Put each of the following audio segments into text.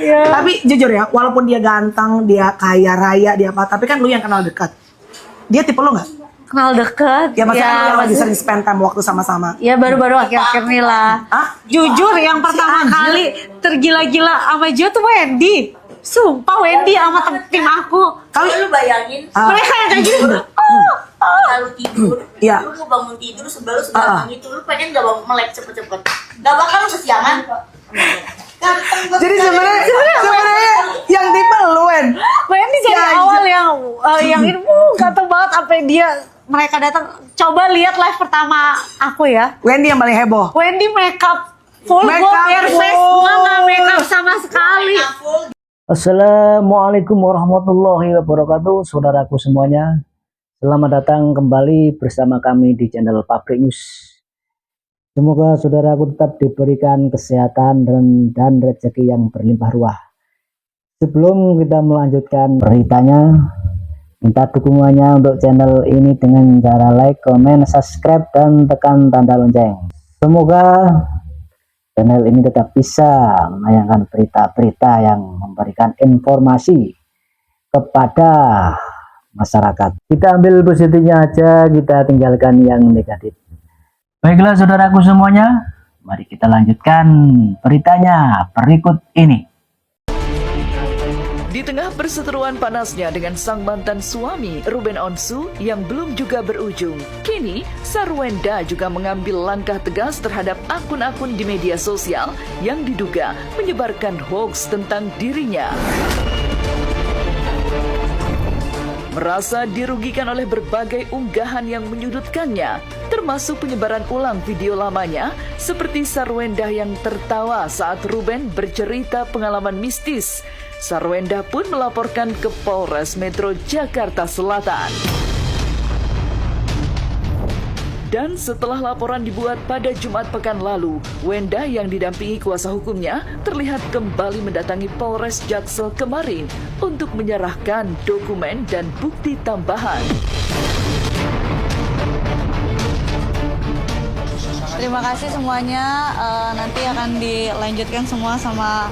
Tapi jujur ya, walaupun dia ganteng, dia kaya raya, dia apa, tapi kan lu yang kenal dekat. Dia tipe lu nggak? Kenal deket. Ya maksudnya lu yang lagi sering spend time waktu sama-sama. Ya baru-baru akhir-akhir nih lah. Jujur yang pertama kali tergila-gila sama Gio tuh Wendy. Sumpah Wendy sama tim aku. Kalau lu bayangin, Mereka yang kayak gini. kalau tidur, Iya. lu mau bangun tidur sebelum segampang itu, lu pengen gak bangun melek cepet-cepet. Gak bakal lu kesiangan. Ganteng banget. Jadi sebenarnya yang tipe lu Wen. Wendy dari awal yang ini ganteng banget sampai mereka datang. Coba lihat live pertama aku ya. Wendy yang paling heboh. Wendy makeup full, Makeup gue bare face, full. gue gak makeup sama sekali. Assalamualaikum warahmatullahi wabarakatuh, saudaraku semuanya. Selamat datang kembali bersama kami di channel Pabrik News. Semoga saudaraku tetap diberikan kesehatan dan rezeki yang berlimpah ruah. Sebelum kita melanjutkan beritanya, minta dukungannya untuk channel ini dengan cara like, comment, subscribe, dan tekan tanda lonceng. Semoga channel ini tetap bisa menayangkan berita-berita yang memberikan informasi kepada masyarakat. Kita ambil positifnya aja, kita tinggalkan yang negatif. Baiklah saudaraku semuanya, mari kita lanjutkan beritanya berikut ini. Di tengah perseteruan panasnya dengan sang mantan suami Ruben Onsu yang belum juga berujung, kini Sarwenda juga mengambil langkah tegas terhadap akun-akun di media sosial yang diduga menyebarkan hoax tentang dirinya. Merasa dirugikan oleh berbagai unggahan yang menyudutkannya, termasuk penyebaran ulang video lamanya, seperti Sarwenda yang tertawa saat Ruben bercerita pengalaman mistis. Sarwenda pun melaporkan ke Polres Metro Jakarta Selatan. Dan setelah laporan dibuat pada Jumat pekan lalu, Wenda yang didampingi kuasa hukumnya terlihat kembali mendatangi Polres Jaksel kemarin untuk menyerahkan dokumen dan bukti tambahan. Terima kasih semuanya, nanti akan dilanjutkan semua sama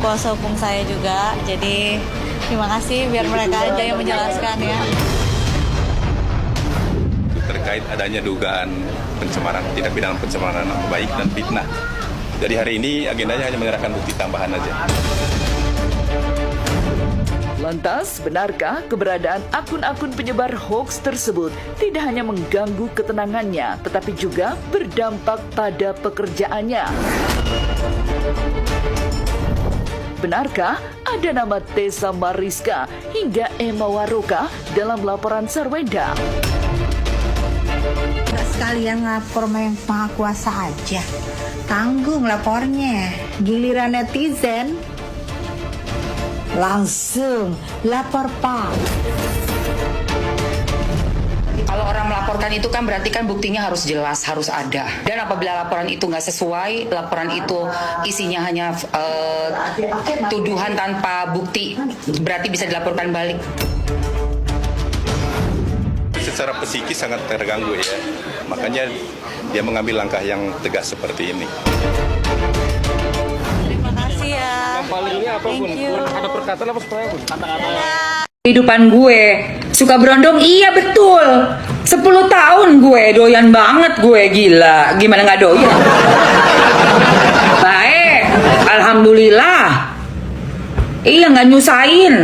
kuasa hukum saya juga. Jadi terima kasih, biar mereka aja yang menjelaskan ya. Terkait adanya dugaan pencemaran, tindak pidana pencemaran nama baik dan fitnah. Jadi hari ini agendanya hanya menyerahkan bukti tambahan aja. Lantas, benarkah keberadaan akun-akun penyebar hoax tersebut tidak hanya mengganggu ketenangannya, tetapi juga berdampak pada pekerjaannya? Benarkah ada nama Tessa Mariska hingga Emma Waroka dalam laporan Sarwenda? Nggak sekalian lapor main maha kuasa aja, tanggung lapornya. Giliran netizen langsung lapor Pak. Kalau orang melaporkan itu kan berarti kan buktinya harus jelas, harus ada. Dan apabila laporan itu nggak sesuai, laporan itu isinya hanya tuduhan tanpa bukti, berarti bisa dilaporkan balik. Secara psikis sangat terganggu ya, makanya dia mengambil langkah yang tegas seperti ini. Terima kasih ya. Yang paling ini apa pun? Ada perkataan apa supaya pun? Kata-kata. Kehidupan gue suka berondong, iya betul. 10 tahun gue doyan banget, gue gila. Gimana nggak doyan? Baik, alhamdulillah. Iya, nggak nyusahin.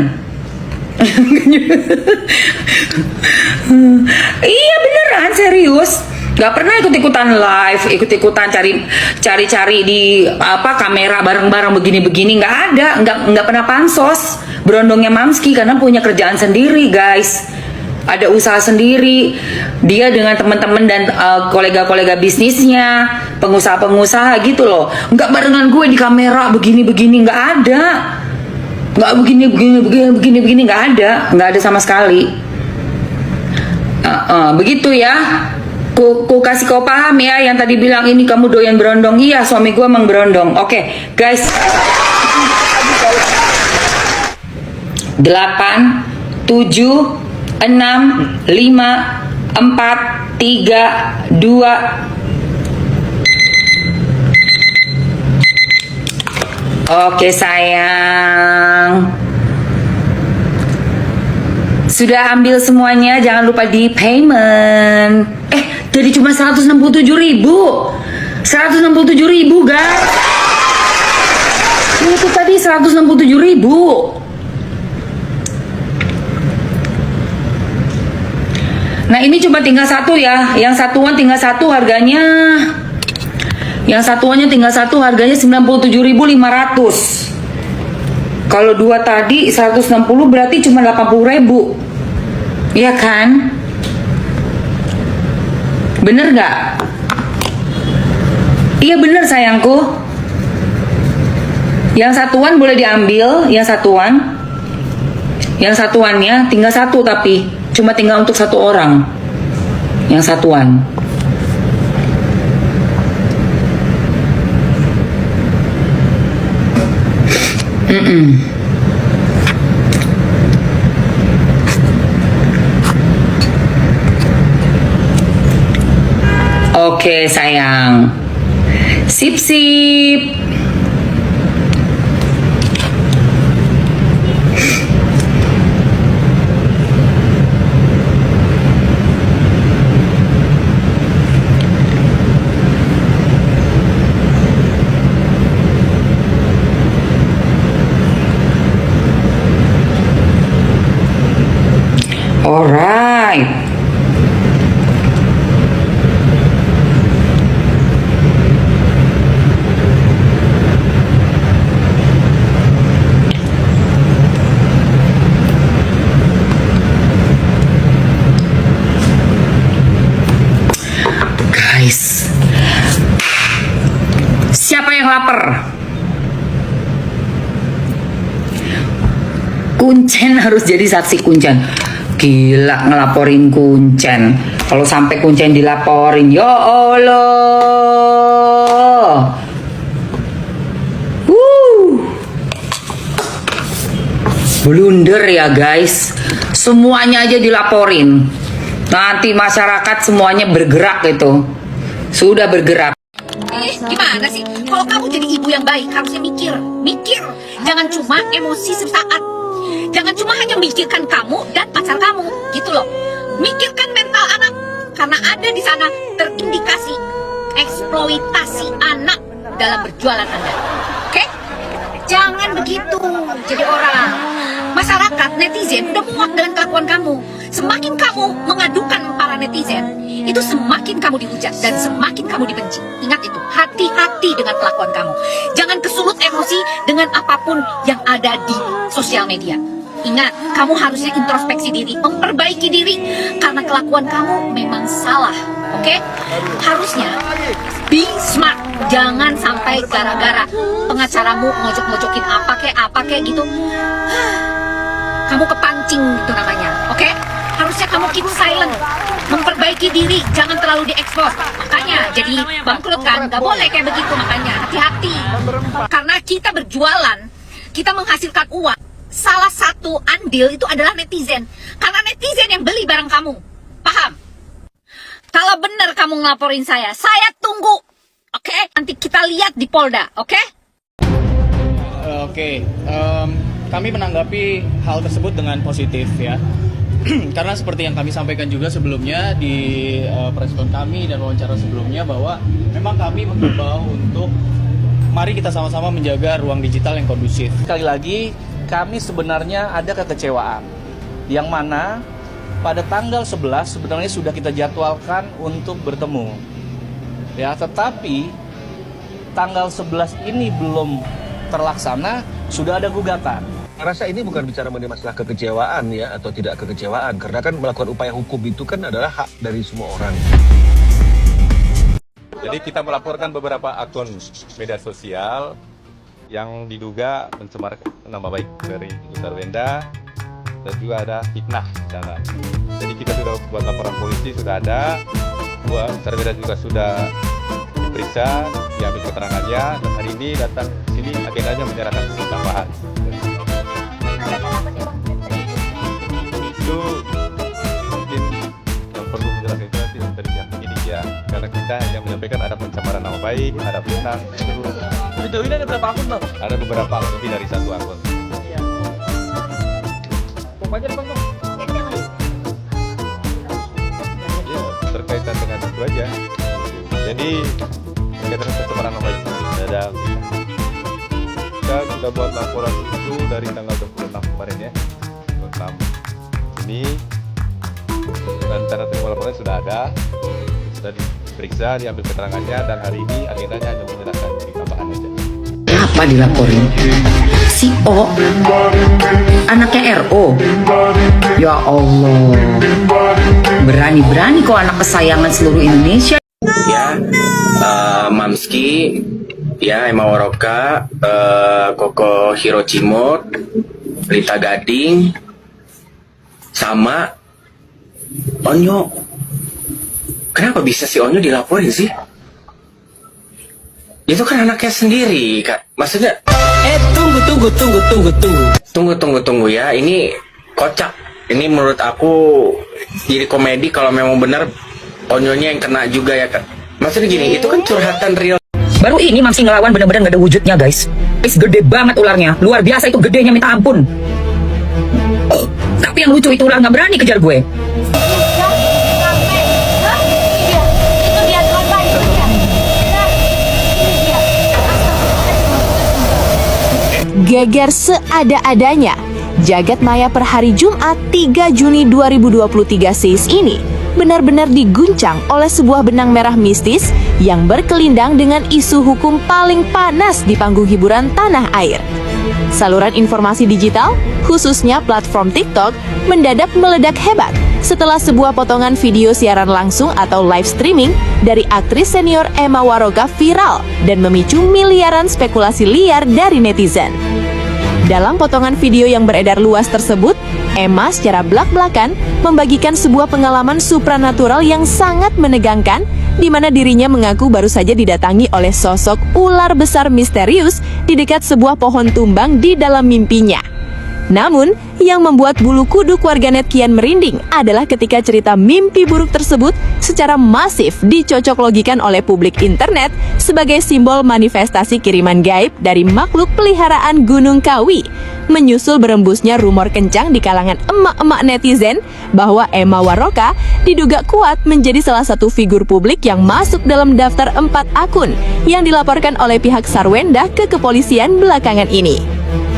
Iya beneran, serius. Gak pernah ikut-ikutan live, ikut-ikutan cari-cari di kamera bareng-bareng begini-begini, nggak ada, nggak pernah pansos. Berondongnya Mamski karena punya kerjaan sendiri, guys. Ada usaha sendiri. Dia dengan teman-teman dan kolega-kolega bisnisnya, pengusaha-pengusaha gitu loh. Nggak barengan gue di kamera begini-begini, nggak ada. Nggak begini, nggak ada sama sekali. Begitu ya. Ku kasih kau paham ya, yang tadi bilang ini kamu doyan berondong. Iya, suami gue emang berondong. Oke, guys. 8, 7, 6, 5, 4, 3, 2. Oke sayang. Sudah ambil semuanya, jangan lupa di payment. Jadi cuma 167.000. 167.000 guys. Itu tadi 167.000. Nah ini cuma tinggal satu ya. Yang satuan tinggal satu harganya. Yang satuannya tinggal satu harganya 97.500. Kalau dua tadi 160 berarti cuma 80.000. Iya kan? Bener nggak? Iya bener sayangku. Yang satuan boleh diambil, yang satuan. Yang satuannya tinggal satu tapi cuma tinggal untuk satu orang. Yang satuan. Oke sayang. Sip sip. Alright. Guys, siapa yang lapar? Kuncen harus jadi saksi Kuncen. Gila ngelaporin Kuncen. Kalau sampai Kuncen dilaporin, ya Allah. Blunder ya guys. Semuanya aja dilaporin. Nanti masyarakat semuanya bergerak gitu. Sudah bergerak. Gimana sih? Kalau kamu jadi ibu yang baik harusnya mikir. Jangan cuma emosi sesaat. Jangan cuma hanya mikirkan kamu dan pacar kamu, gitu loh. Mikirkan mental anak, karena ada di sana terindikasi eksploitasi anak dalam berjualan Anda. Oke? Jangan begitu jadi orang. Masyarakat, netizen udah muak dengan kelakuan kamu. Semakin kamu mengadukan para netizen, itu semakin kamu dihujat dan semakin kamu dibenci. Ingat itu, hati-hati dengan kelakuan kamu. Jangan kesulut emosi dengan apapun yang ada di sosial media. Ingat, kamu harusnya introspeksi diri, memperbaiki diri, karena kelakuan kamu memang salah, oke? Harusnya be smart, jangan sampai gara-gara pengacaramu ngojok-ngojokin apa kayak gitu, kamu kepancing itu namanya, oke? Harusnya kamu keep silent, memperbaiki diri, jangan terlalu diekspos. Makanya jadi bangkrut kan, gak boleh kayak begitu, makanya hati-hati. Karena kita berjualan, kita menghasilkan uang. Salah satu andil itu adalah netizen. Karena netizen yang beli barang kamu. Paham? Kalau benar kamu ngelaporin saya tunggu. Oke? Nanti kita lihat di Polda, oke? Kami menanggapi hal tersebut dengan positif ya. Karena seperti yang kami sampaikan juga sebelumnya di preskon kami dan wawancara sebelumnya, bahwa memang kami mengimbau untuk mari kita sama-sama menjaga ruang digital yang kondusif. Sekali lagi, kami sebenarnya ada kekecewaan yang mana pada tanggal 11 sebenarnya sudah kita jadwalkan untuk bertemu. Ya, tetapi tanggal 11 ini belum terlaksana, sudah ada gugatan. Rasa ini bukan bicara mengenai masalah kekecewaan ya, atau tidak kekecewaan, karena kan melakukan upaya hukum itu kan adalah hak dari semua orang. Jadi kita melaporkan beberapa akun media sosial yang diduga mencemar nama baik dari Sarwenda, dan juga ada fitnah di sana. Jadi kita sudah buat laporan polisi, sudah ada. Sarwenda juga sudah diperiksa, diambil keterangannya, dan hari ini datang sini agendanya menyerahkan bukti tambahan. Itu mungkin yang perlu menjelaskan itu nanti dari pihak penyidik ya, karena kita yang menyampaikan ada pencemaran nama baik, ada fitnah, itu Video ini ada berapa akun bang? Ada beberapa lebih dari 1 akun. Pokoknya bang. Ya, terkaitan dengan itu aja. Jadi berkaitan pencemaran nama baik ada kita sudah buat laporan itu dari tanggal 26 kemarin ya. 26 ini dan tanda terima laporan sudah ada, sudah diperiksa, diambil keterangannya, dan hari ini agendanya hanya menyerahkan di tambahan aja. Apa dilaporin? Si O, anaknya RO. Ya Allah, berani-berani kok anak kesayangan seluruh Indonesia. Ya, Mamski, ya Emma Waroka, Koko Hiroshima, Rita Gading, sama Onyo. Kenapa bisa si Onyo dilaporin sih? Itu kan anaknya sendiri, Kak. Maksudnya, tunggu ya. Ini kocak. Ini menurut aku jadi komedi kalau memang benar Onyonya yang kena juga ya, Kak. Maksudnya gini, itu kan curhatan real. Baru ini Mamsi ngelawan bener-bener gak ada wujudnya guys. Gede banget ularnya, luar biasa, itu gedenya minta ampun. Tapi yang lucu itu ular gak berani kejar gue. Geger seada-adanya. Jagat maya per hari Jumat 3 Juni 2023 SEIS ini benar-benar diguncang oleh sebuah benang merah mistis yang berkelindang dengan isu hukum paling panas di panggung hiburan tanah air. Saluran informasi digital, khususnya platform TikTok, mendadak meledak hebat setelah sebuah potongan video siaran langsung atau live streaming dari aktris senior Emma Waroka viral dan memicu miliaran spekulasi liar dari netizen. Dalam potongan video yang beredar luas tersebut, Emma secara blak-blakan membagikan sebuah pengalaman supranatural yang sangat menegangkan, di mana dirinya mengaku baru saja didatangi oleh sosok ular besar misterius di dekat sebuah pohon tumbang di dalam mimpinya. Namun, yang membuat bulu kuduk warganet kian merinding adalah ketika cerita mimpi buruk tersebut secara masif dicocok-logikan oleh publik internet sebagai simbol manifestasi kiriman gaib dari makhluk peliharaan Gunung Kawi, menyusul berembusnya rumor kencang di kalangan emak-emak netizen bahwa Emma Waroka diduga kuat menjadi salah satu figur publik yang masuk dalam daftar 4 akun yang dilaporkan oleh pihak Sarwenda ke kepolisian belakangan ini.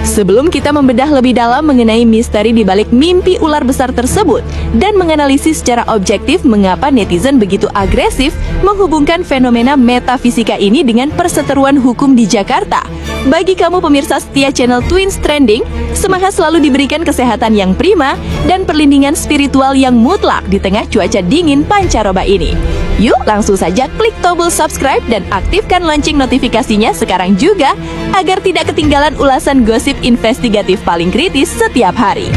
Sebelum kita membedah lebih dalam mengenai misteri di balik mimpi ular besar tersebut dan menganalisis secara objektif mengapa netizen begitu agresif menghubungkan fenomena metafisika ini dengan perseteruan hukum di Jakarta, bagi kamu pemirsa setia channel Twins Trending, semoga selalu diberikan kesehatan yang prima dan perlindungan spiritual yang mutlak di tengah cuaca dingin pancaroba ini. Yuk langsung saja klik tombol subscribe dan aktifkan lonceng notifikasinya sekarang juga agar tidak ketinggalan ulasan gosip investigatif paling kritis setiap hari.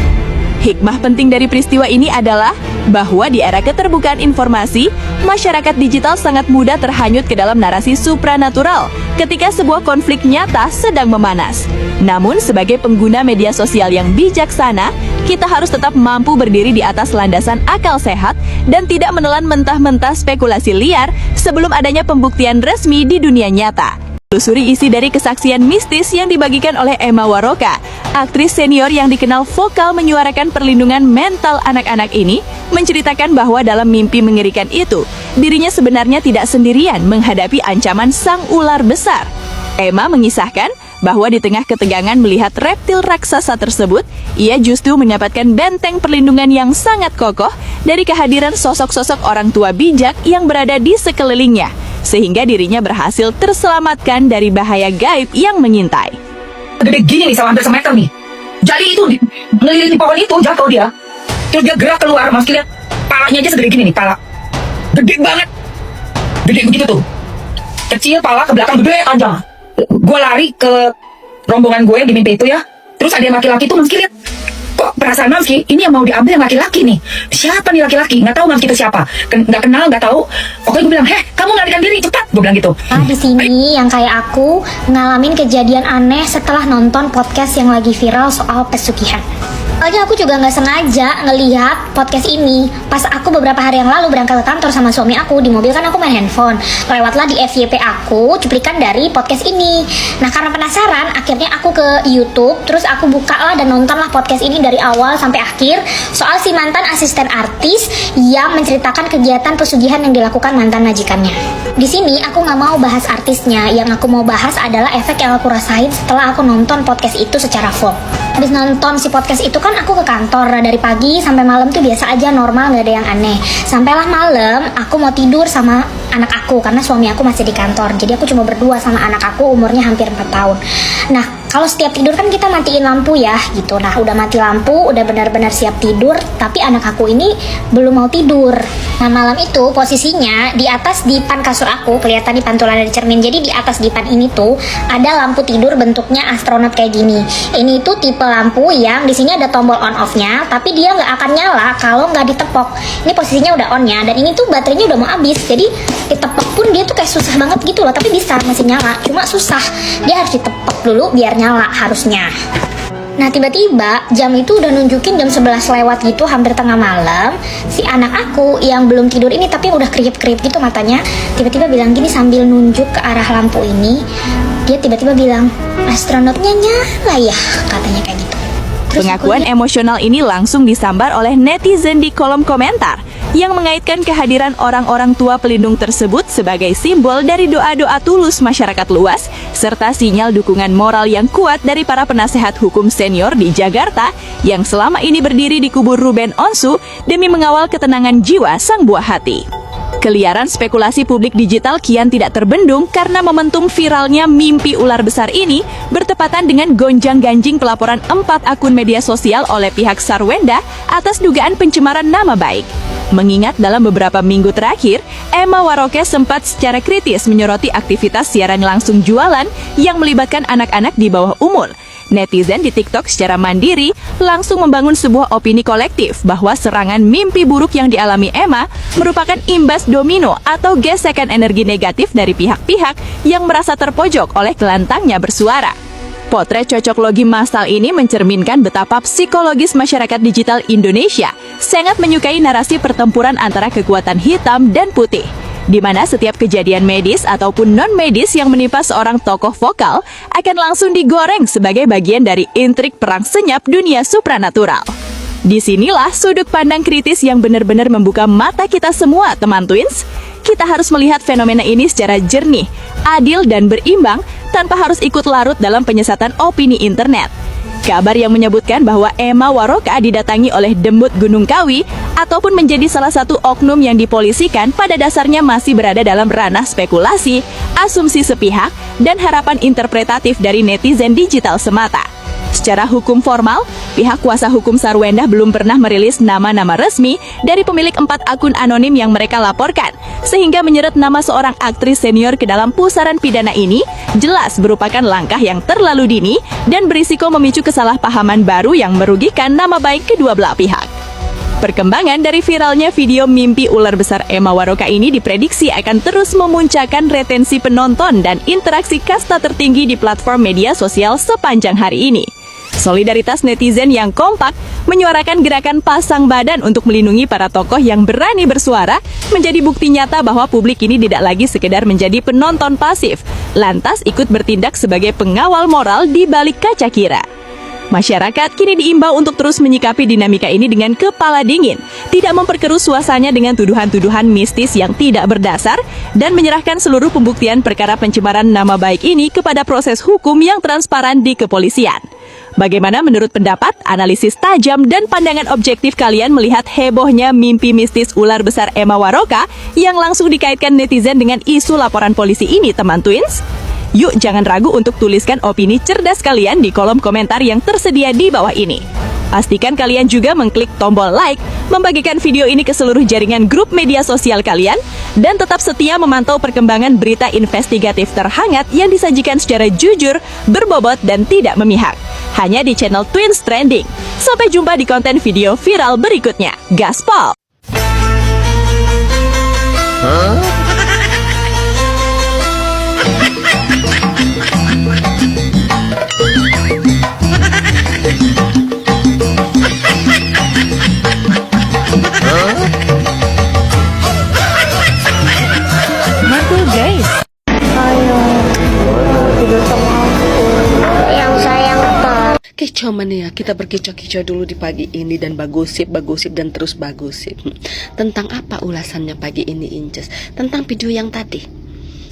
Hikmah penting dari peristiwa ini adalah bahwa di era keterbukaan informasi, masyarakat digital sangat mudah terhanyut ke dalam narasi supranatural ketika sebuah konflik nyata sedang memanas. Namun sebagai pengguna media sosial yang bijaksana, kita harus tetap mampu berdiri di atas landasan akal sehat dan tidak menelan mentah-mentah spekulasi liar sebelum adanya pembuktian resmi di dunia nyata. Telusuri isi dari kesaksian mistis yang dibagikan oleh Emma Waroka, aktris senior yang dikenal vokal menyuarakan perlindungan mental anak-anak ini, menceritakan bahwa dalam mimpi mengerikan itu, dirinya sebenarnya tidak sendirian menghadapi ancaman sang ular besar. Emma mengisahkan bahwa di tengah ketegangan melihat reptil raksasa tersebut, ia justru mendapatkan benteng perlindungan yang sangat kokoh dari kehadiran sosok-sosok orang tua bijak yang berada di sekelilingnya, sehingga dirinya berhasil terselamatkan dari bahaya gaib yang mengintai. Gede gini nih, hampir semeter nih. Jadi itu ngeliling pohon itu jatuh dia. Terus dia gerak keluar, Mas lihat palanya aja segede gini nih, pala. Gede banget. Gede begitu tuh. Kecil, pala ke belakang gede panjang. Gue lari ke rombongan gue yang di mimpi itu ya. Terus ada yang laki-laki tuh, Mamski lihat. Kok perasaan Mamski, ini yang mau diambil yang laki-laki nih. Siapa nih laki-laki? Nggak tahu Mamski itu siapa. Nggak kenal, nggak tahu. Pokoknya gue bilang, kamu melarikan diri, cepat. Gue bilang gitu. Nah, di sini yang kayak aku ngalamin kejadian aneh setelah nonton podcast yang lagi viral soal pesugihan. Soalnya aku juga nggak sengaja ngelihat podcast ini pas aku beberapa hari yang lalu berangkat ke kantor sama suami aku. Di mobil kan aku main handphone, lewatlah di FYP aku cuplikan dari podcast ini. Nah karena penasaran, akhirnya aku ke YouTube, terus aku buka lah dan nontonlah podcast ini dari awal sampai akhir soal si mantan asisten artis yang menceritakan kegiatan pesugihan yang dilakukan mantan majikannya. Di sini aku nggak mau bahas artisnya, yang aku mau bahas adalah efek yang aku rasain setelah aku nonton podcast itu secara full. Habis nonton si podcast itu kan aku ke kantor, dari pagi sampai malam tuh biasa aja, normal, nggak ada yang aneh. Sampailah malam aku mau tidur sama anak aku karena suami aku masih di kantor, jadi aku cuma berdua sama anak aku, umurnya hampir 4 tahun. Nah kalau setiap tidur kan kita matiin lampu ya gitu. Nah udah mati lampu, udah benar-benar siap tidur, tapi anak aku ini belum mau tidur. Nah malam itu posisinya di atas dipan kasur aku, kelihatan di pantulan dari cermin. Jadi di atas dipan ini tuh ada lampu tidur bentuknya astronot kayak gini. Ini tuh tipe lampu yang di sini ada tombol on off-nya, tapi dia nggak akan nyala kalau nggak ditepok. Ini posisinya udah on-nya, dan ini tuh baterainya udah mau habis. Jadi ditepok pun dia tuh kayak susah banget gitu loh, tapi bisa masih nyala. Cuma susah, dia harus ditepok dulu biar nyala harusnya. Nah tiba-tiba jam itu udah nunjukin jam 11 lewat gitu, hampir tengah malam. Si anak aku yang belum tidur ini tapi udah kriip-kriip gitu matanya, tiba-tiba bilang gini sambil nunjuk ke arah lampu ini. Dia tiba-tiba bilang, astronotnya nyala ya, katanya kayak gitu. Pengakuan emosional ini langsung disambar oleh netizen di kolom komentar yang mengaitkan kehadiran orang-orang tua pelindung tersebut sebagai simbol dari doa-doa tulus masyarakat luas serta sinyal dukungan moral yang kuat dari para penasehat hukum senior di Jakarta yang selama ini berdiri di kubu Ruben Onsu demi mengawal ketenangan jiwa sang buah hati. Keliaran spekulasi publik digital kian tidak terbendung karena momentum viralnya mimpi ular besar ini bertepatan dengan gonjang-ganjing pelaporan 4 akun media sosial oleh pihak Sarwenda atas dugaan pencemaran nama baik. Mengingat dalam beberapa minggu terakhir, Emma Waroke sempat secara kritis menyoroti aktivitas siaran langsung jualan yang melibatkan anak-anak di bawah umur. Netizen di TikTok secara mandiri langsung membangun sebuah opini kolektif bahwa serangan mimpi buruk yang dialami Emma merupakan imbas domino atau gesekan energi negatif dari pihak-pihak yang merasa terpojok oleh kelantangnya bersuara. Potret cocok logi massal ini mencerminkan betapa psikologis masyarakat digital Indonesia sangat menyukai narasi pertempuran antara kekuatan hitam dan putih, di mana setiap kejadian medis ataupun non-medis yang menimpa seorang tokoh vokal akan langsung digoreng sebagai bagian dari intrik perang senyap dunia supranatural. Disinilah sudut pandang kritis yang benar-benar membuka mata kita semua, teman Twins. Kita harus melihat fenomena ini secara jernih, adil dan berimbang tanpa harus ikut larut dalam penyesatan opini internet. Kabar yang menyebutkan bahwa Emma Waroka didatangi oleh Demut Gunung Kawi ataupun menjadi salah satu oknum yang dipolisikan pada dasarnya masih berada dalam ranah spekulasi, asumsi sepihak, dan harapan interpretatif dari netizen digital semata. Secara hukum formal, pihak kuasa hukum Sarwenda belum pernah merilis nama-nama resmi dari pemilik 4 akun anonim yang mereka laporkan, sehingga menyeret nama seorang aktris senior ke dalam pusaran pidana ini jelas merupakan langkah yang terlalu dini dan berisiko memicu kesalahpahaman baru yang merugikan nama baik kedua belah pihak. Perkembangan dari viralnya video mimpi ular besar Emma Waroka ini diprediksi akan terus memuncakkan retensi penonton dan interaksi kasta tertinggi di platform media sosial sepanjang hari ini. Solidaritas netizen yang kompak menyuarakan gerakan pasang badan untuk melindungi para tokoh yang berani bersuara menjadi bukti nyata bahwa publik ini tidak lagi sekedar menjadi penonton pasif, lantas ikut bertindak sebagai pengawal moral di balik kaca kira. Masyarakat kini diimbau untuk terus menyikapi dinamika ini dengan kepala dingin, tidak memperkeruh suasana dengan tuduhan-tuduhan mistis yang tidak berdasar, dan menyerahkan seluruh pembuktian perkara pencemaran nama baik ini kepada proses hukum yang transparan di kepolisian. Bagaimana menurut pendapat, analisis tajam, dan pandangan objektif kalian melihat hebohnya mimpi mistis ular besar Emma Waroka yang langsung dikaitkan netizen dengan isu laporan polisi ini, teman Twins? Yuk jangan ragu untuk tuliskan opini cerdas kalian di kolom komentar yang tersedia di bawah ini. Pastikan kalian juga mengklik tombol like, membagikan video ini ke seluruh jaringan grup media sosial kalian, dan tetap setia memantau perkembangan berita investigatif terhangat yang disajikan secara jujur, berbobot, dan tidak memihak. Hanya di channel Twins Trending. Sampai jumpa di konten video viral berikutnya. Gaspol! kicau mania, kita berkicau-kicau dulu di pagi ini dan bagosip dan terus bagosip. Tentang apa ulasannya pagi ini, Inces? Tentang video yang tadi.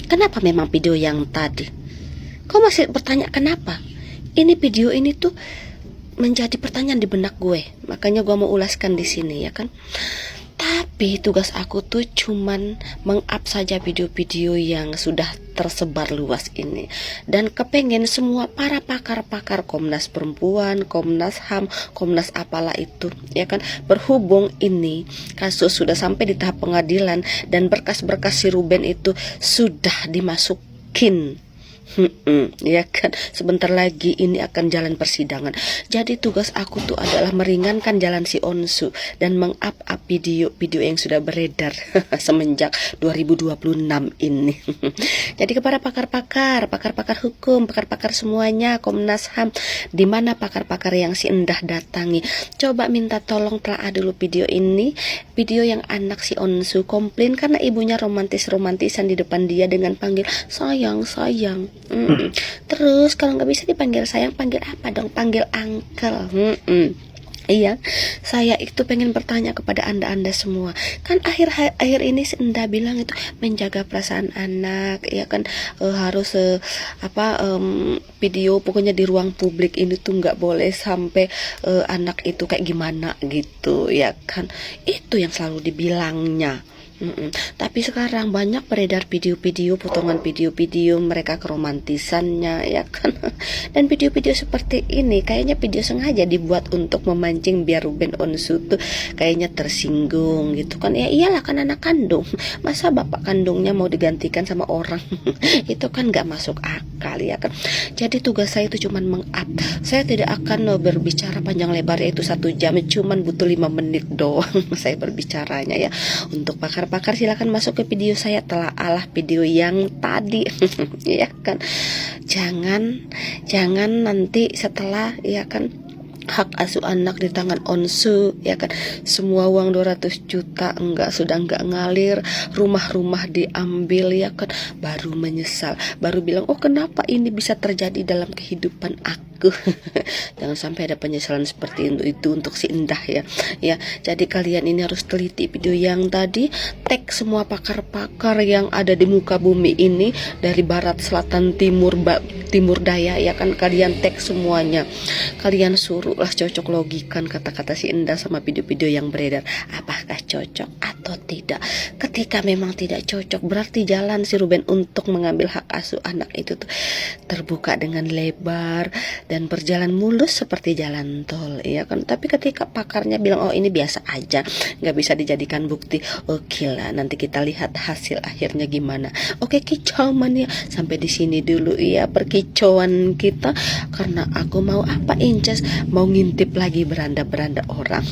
Kenapa memang video yang tadi? Kau masih bertanya kenapa? Ini video ini tuh menjadi pertanyaan di benak gue. Makanya gue mau ulaskan di sini, ya kan? Tapi tugas aku tuh cuman meng-up saja video-video yang sudah tersebar luas ini. Dan kepengen semua para pakar-pakar Komnas Perempuan, Komnas HAM, Komnas apalah itu, ya kan, berhubung ini kasus sudah sampai di tahap pengadilan dan berkas-berkas si Ruben itu sudah dimasukin, ya kan, sebentar lagi ini akan jalan persidangan. Jadi tugas aku tuh adalah meringankan jalan si Onsu dan meng-up video-video yang sudah beredar semenjak 2026 ini. Jadi kepada pakar-pakar hukum, pakar-pakar semuanya, Komnas HAM, di mana pakar-pakar yang si Endah datangi, coba minta tolong telah dulu video ini, video yang anak si Onsu komplain karena ibunya romantisan di depan dia dengan panggil sayang. Terus kalau nggak bisa dipanggil sayang, panggil apa dong? Panggil uncle. Iya, saya itu pengen bertanya kepada anda semua. Kan akhir ini si Enda bilang itu menjaga perasaan anak, ya kan, harus video pokoknya di ruang publik ini tuh nggak boleh sampai anak itu kayak gimana gitu, ya kan. Itu yang selalu dibilangnya. Tapi sekarang banyak beredar video-video, potongan video-video mereka keromantisannya, ya kan. Dan video-video seperti ini kayaknya video sengaja dibuat untuk memancing biar Ruben Onsu tuh kayaknya tersinggung gitu kan. Ya iyalah, kan anak kandung, masa bapak kandungnya mau digantikan sama orang? Itu kan gak masuk akal, ya kan. Jadi tugas saya itu cuman meng-up. Saya tidak akan berbicara panjang lebar, yaitu 1 jam, cuman butuh 5 menit doang saya berbicaranya, ya. Untuk pakar silakan masuk ke video saya, telah video yang tadi ya kan. Jangan nanti setelah, ya kan, hak asuh anak di tangan Onsu, ya kan, semua uang 200 juta sudah enggak ngalir, rumah-rumah diambil, ya kan, baru menyesal, baru bilang, oh kenapa ini bisa terjadi dalam kehidupan aku. Jangan sampai ada penyesalan seperti itu untuk si Endah, ya. Jadi kalian ini harus teliti video yang tadi, tag semua pakar-pakar yang ada di muka bumi ini, dari barat, selatan, timur daya, ya kan, kalian tag semuanya. Kalian suruhlah cocok logikan kata-kata si Endah sama video-video yang beredar, apakah cocok atau tidak. Ketika memang tidak cocok, berarti jalan si Ruben untuk mengambil hak asuh anak itu tuh terbuka dengan lebar dan berjalan mulus seperti jalan tol, ya kan. Tapi ketika pakarnya bilang, oh ini biasa aja, nggak bisa dijadikan bukti, oke lah, nanti kita lihat hasil akhirnya gimana. Oke, kicau mania, sampai di sini dulu ya perkicauan kita, karena aku mau apa, Inces, mau ngintip lagi beranda-beranda orang.